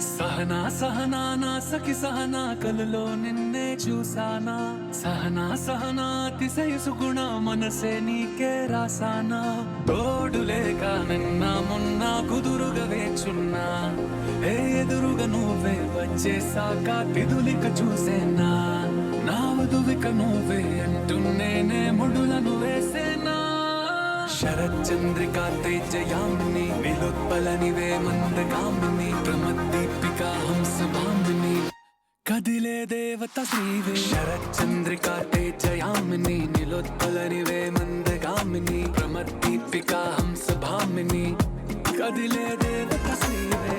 సహనా సహనా నా సఖి సహనా కలలో నిన్నే చూసానా సహనా సహనా అతిశయసు గుణ మనసే నీకే రాసానా తోడు లేక నిన్న మొన్న కుదురుగా వేచున్నా ఏ ఎదురుగా నువ్వే వచ్చేసాక తిదులిక చూసేనా నా వధువిక నువ్వే అంటూ నేనే ముడులను వేసేనా శరచంద్రికా తేజయామిని నిలోత్పలనివే మందగామిని ప్రమద్దీపికా హంసభామిని కదిలే దేవత శ్రీవే శరచంద్రికా తేజయామిని నిలోత్పలనివే మందగామిని ప్రమద్దీపికా హంసభామిని కదిలే దేవత శ్రీవే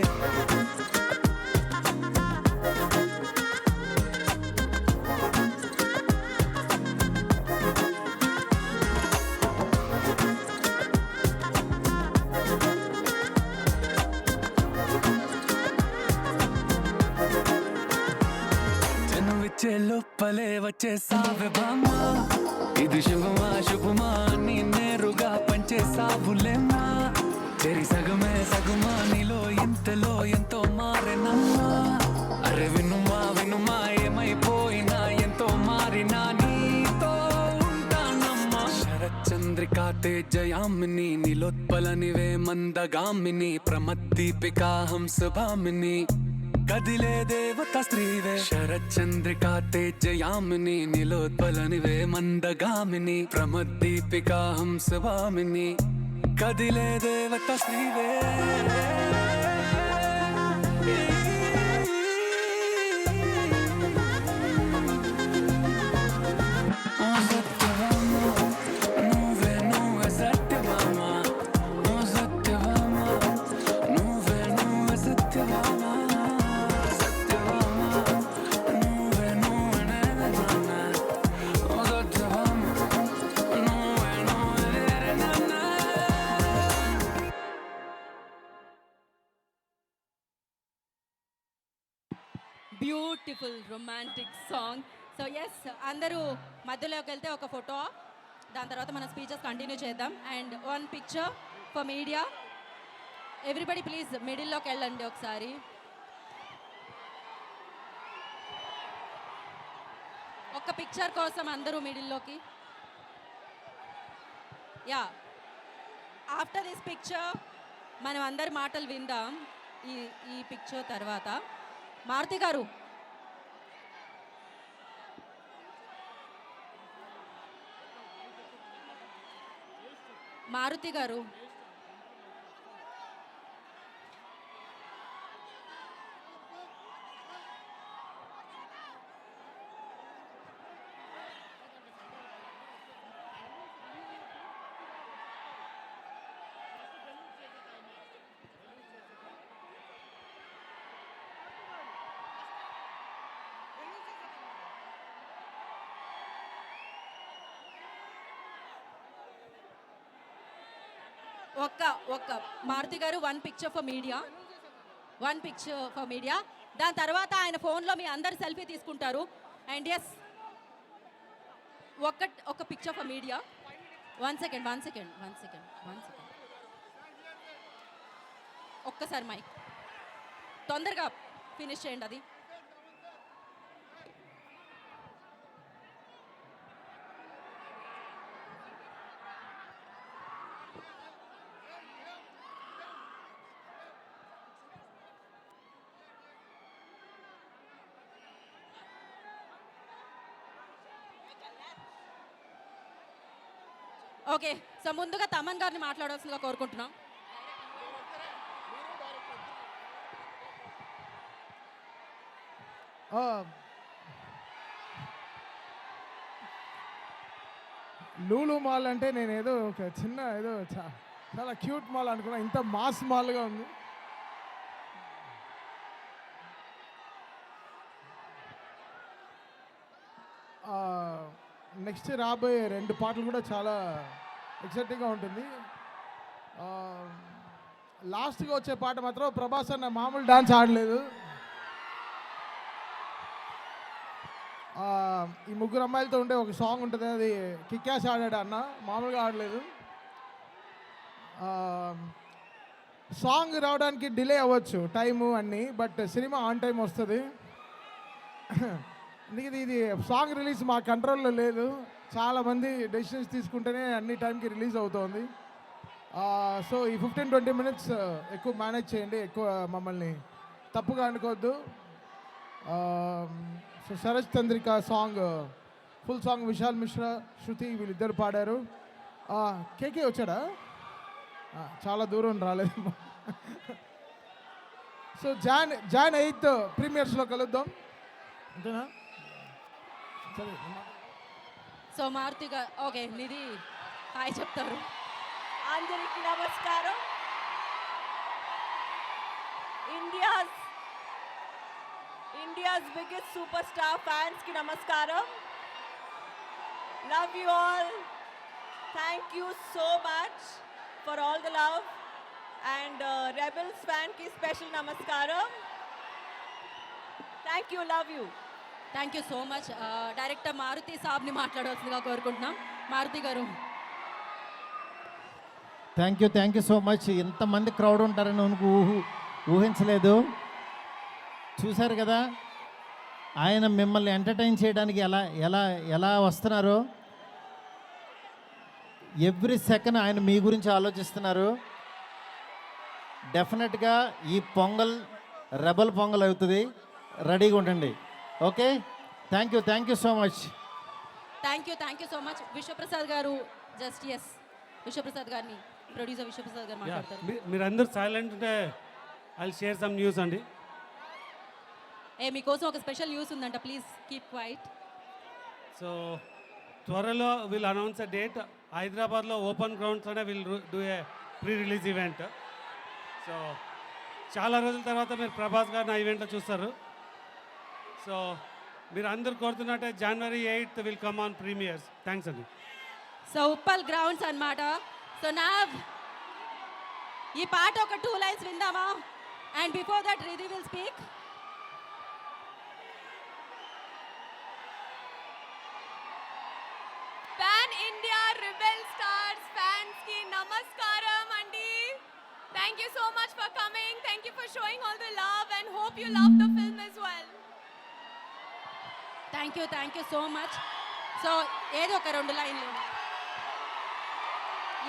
లోపలే వచ్చేసావే బామ్మా ఇది శుభమా శుభమా నీ నేరుగా పంచేసావులేమ్మా తెరి సగమే సగుమా నీలో ఇంతలో ఎంతో మారినమ్మా అరే వినుమా వినుమా ఏమైపోయినా ఎంతో మారినా నీతో ఉంటానమ్మా శరచంద్రికా తేజయామిని నిలోత్పలనివే మందగామిని ప్రమద్దీపికా హంసభామిని కదిలే దేవత స్త్రీవే శరచంద్రికా తేజయామిని నిలోత్పలనివే మందగామిని ప్రమద్దీపికా హంసభామిని కదిలే దేవత స్త్రీవే beautiful romantic song. So yes, అందరూ మధ్యలోకి వెళ్తే ఒక ఫోటో, దాని తర్వాత మన స్పీచెస్ కంటిన్యూ చేద్దాం. And one picture for media. Everybody please మిడిల్లోకి వెళ్ళండి ఒకసారి. ఒక పిక్చర్ కోసం అందరూ మిడిల్లోకి. యా, ఆఫ్టర్ దిస్ పిక్చర్ మనం అందరి మాటలు విందాం. ఈ పిక్చర్ తర్వాత మారుతి గారు, మారుతి గారు ఒక్క మారుతి గారు 1 picture for media 1 picture for media దాని తర్వాత ఆయన ఫోన్లో మీ అందరు సెల్ఫీ తీసుకుంటారు అండ్ ఎస్ ఒక పిక్చర్ ఫర్ మీడియా 1 సెకండ్ ఒక్కసారి మైక్ తొందరగా ఫినిష్ చేయండి అది ఓకే సో ముందుగా తమన్ గారిని మాట్లాడాల్సిందిగా కోరుకుంటున్నాం లూలు మాల్ అంటే నేను ఏదో ఒక చిన్న ఏదో చాలా క్యూట్ మాల్ అనుకున్నా, ఇంత మాస్ మాల్గా ఉంది. నెక్స్ట్ రాబోయే 2 పాటలు కూడా చాలా ఎక్సైటింగ్గా ఉంటుంది. లాస్ట్గా వచ్చే పాట మాత్రం ప్రభాస్ అన్న మామూలు డాన్స్ ఆడలేదు. ఈ 3 అమ్మాయిలతో ఉండే ఒక సాంగ్ ఉంటుంది, అది కిక్యాస్ ఆడాడు అన్న, మామూలుగా ఆడలేదు. సాంగ్ రావడానికి డిలే అవ్వచ్చు టైము అన్నీ, బట్ సినిమా ఆన్ టైం వస్తుంది. అందుకే ఇది సాంగ్ రిలీజ్ మా కంట్రోల్లో లేదు, చాలామంది డెసిషన్స్ తీసుకుంటేనే అన్ని టైంకి రిలీజ్ అవుతుంది. సో ఈ 15-20 మినిట్స్ ఎక్కువ మేనేజ్ చేయండి, ఎక్కువ మమ్మల్ని తప్పుగా అనుకోవద్దు. So Sharat Chandrika song, full song Vishal Mishra, Shruti వీళ్ళిద్దరు పాడారు. కేకే వచ్చాడా? చాలా దూరం రాలేదు. సో జాన్ 8 ప్రీమియర్స్లో కలుద్దాం, అంతేనా? సరే. సో మారుతి గారు ఓకే నిధి హాయ్ చెప్తారు. అందరికీ నమస్కారం. India's biggest super star fans కి నమస్కారం. Love you all. Thank you so much for all the love. And rebels fan కి స్పెషల్ నమస్కారం. Thank you, love you. Thank you so much. Director Maruthi సాబ్ని మాట్లాడవలసిందిగా కోరుకుంటున్నాం. Maruthi garu. Thank you so much. ఇంతమంది crowd ఉంటారని ఊహించలేదు. చూశారు కదా ఆయన మిమ్మల్ని ఎంటర్టైన్ చేయడానికి ఎలా వస్తున్నారో. ఎవ్రీ సెకండ్ ఆయన మీ గురించి ఆలోచిస్తున్నారు. డెఫినెట్గా ఈ పొంగల్ రెబల్ పొంగల్ అవుతుంది, రెడీగా ఉండండి. Okay, thank you so much. Thank you so much. Vishwaprasad గారు జస్ట్ ఎస్ విశ్వప్రసాద్ గారిని ప్రొడ్యూసర్ విశ్వప్రసాద్ గారు మాట్లాడతారు. మీరందరూ సైలెంట్ ఉంటే ఐ షేర్ సమ్ న్యూస్ అండి. మీకోసం ఒక స్పెషల్ న్యూస్ ఉందంట, ప్లీజ్ కీప్ క్వైట్. సో త్వరలో విల్ అనౌన్స్ అ డేట్. హైదరాబాద్లో ఓపెన్ గ్రౌండ్స్లోనే will do a pre release event. So చాలా రోజుల తర్వాత మీరు ప్రభాస్ గారిని ఆ ఈవెంట్లో చూస్తారు. సో మీరు అందరు కోరుతున్నట్టే January 8th will come on premieres. Thanks అండి. సో ఉప్పల్ గ్రౌండ్స్ అన్నమాట. సో నా ఈ పాట ఒక 2 లైన్స్ విందామా? And before that Riddhi will speak. Pan India rebel stars fans కి నమస్కారం అండి. Thank you so much for coming. Thank you for showing all the love and hope you love the film as well. Thank you so much. So ఏదో ఒక 2 లైన్లు.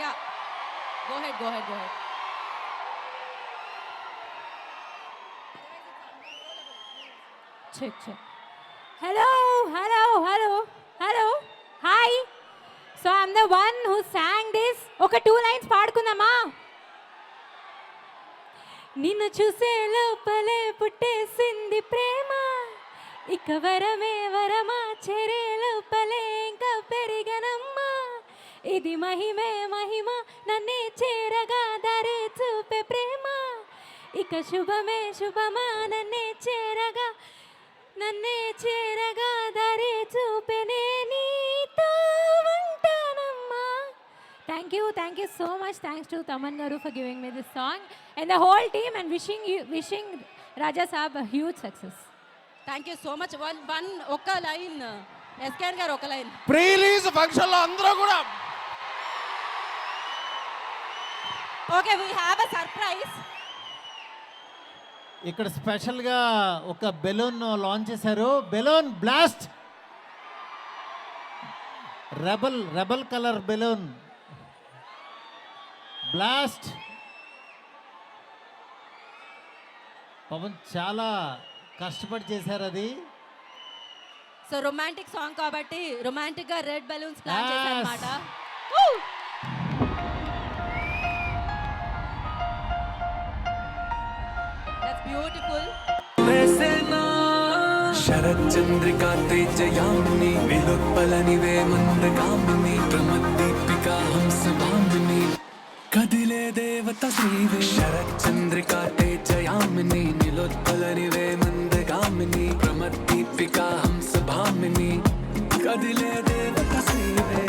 Yeah go head. Check. Hello. Hi. So I'm the one who sang this ఒక 2 lines పాడుకుందామా? నిన్ను చూసే లోపలే పుట్టేసింది ప్రేమ, ఇక వరమే వరమా చేరే లోపలే ఇంకా పెరిగనమ్మా, ఇది మహిమే మహిమ నన్నే చేరగా దారి చూపే ప్రేమ, ఇక శుభమే శుభమా నన్నే చేరగా దారి చూపెనే నీతో ఉంటానమ్మా. Thank you so much. Thanks to Taman Garu for giving me this song and the whole team, and wishing Raja Saab a huge success. Thank you so much. One ఒక్క లైన్ ఎస్కేఆర్ గారు, ఒక లైన్. ప్రీ రిలీజ్ ఫంక్షన్లో అందరూ కూడా okay, we have a surprise. ఇక్కడ స్పెషల్గా ఒక balloon launch చేశారు. Balloon blast, rebel colour balloon blast. పాపం చాలా కష్టపడి చేశారు అది. సో రొమాంటిక్ సాంగ్ కాబట్టి రొమాంటిక్ గా రెడ్ బెలూన్స్ ప్లాన్ చేశారన్నమాట. That's beautiful. శరత్ చంద్రికా తేజయామిని విలుప్పలనివే మందగామిని ప్రమద్దీపికా హంసభామిని కదిలే దేవత శ్రీవే. శరత్ చంద్రికా తేజయామిని నిలుత్పలనివే మందగామిని ప్రమద్దీపికా హంసభామిని కదిలే దేవత శ్రీవే.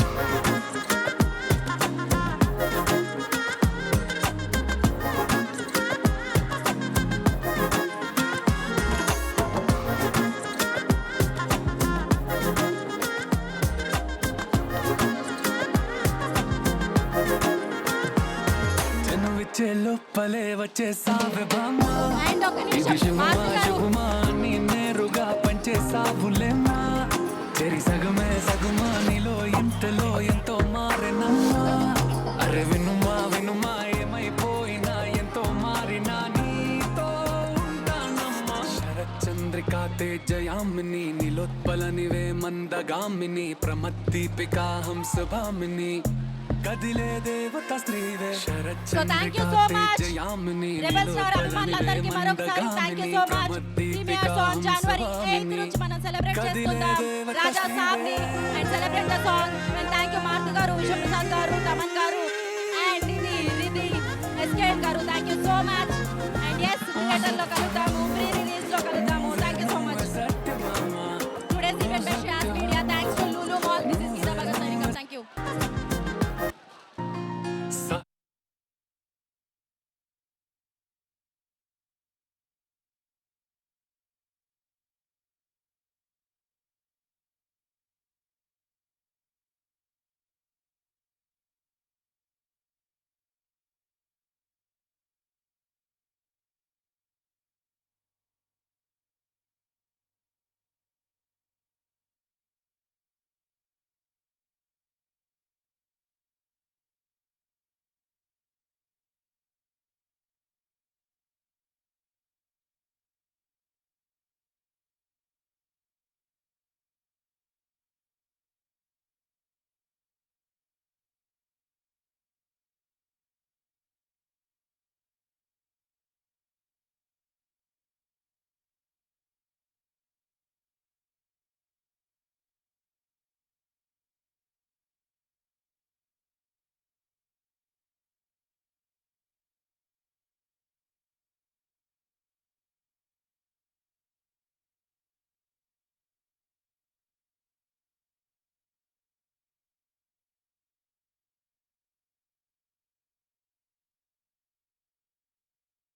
లోపలే వచ్చేసావే బామ్మా, అండ్ ఒక ఇది నిమిషం శుభమా శుభమా నీ నేరుగా పంచేసావులేమ్మా, చెరి సగమా నీలో ఇంతలో ఎంతో మారినమ్మా. అరే వినుమా ఏమైపోయినా ఎంతో మారినా నీతో ఉంటానమ్మా. శరత్ చంద్రికా తేజయామిని నిలోత్పలనివే మందగామిని ప్రమద్దీపికా హంసభామిని కదిలే దేవత శ్రీవే. శరత్ so thank you so much rebel star అభిమానులందరికీ మరొకసారి thank you so much. Premieres on January 8 నుంచి మనం సెలబ్రేట్ చేసుకుందాం రాజా సాబ్ ని and celebrate the song. And thank you Maruthi garu, Vishwaprasad గారు, తమన్ గారు,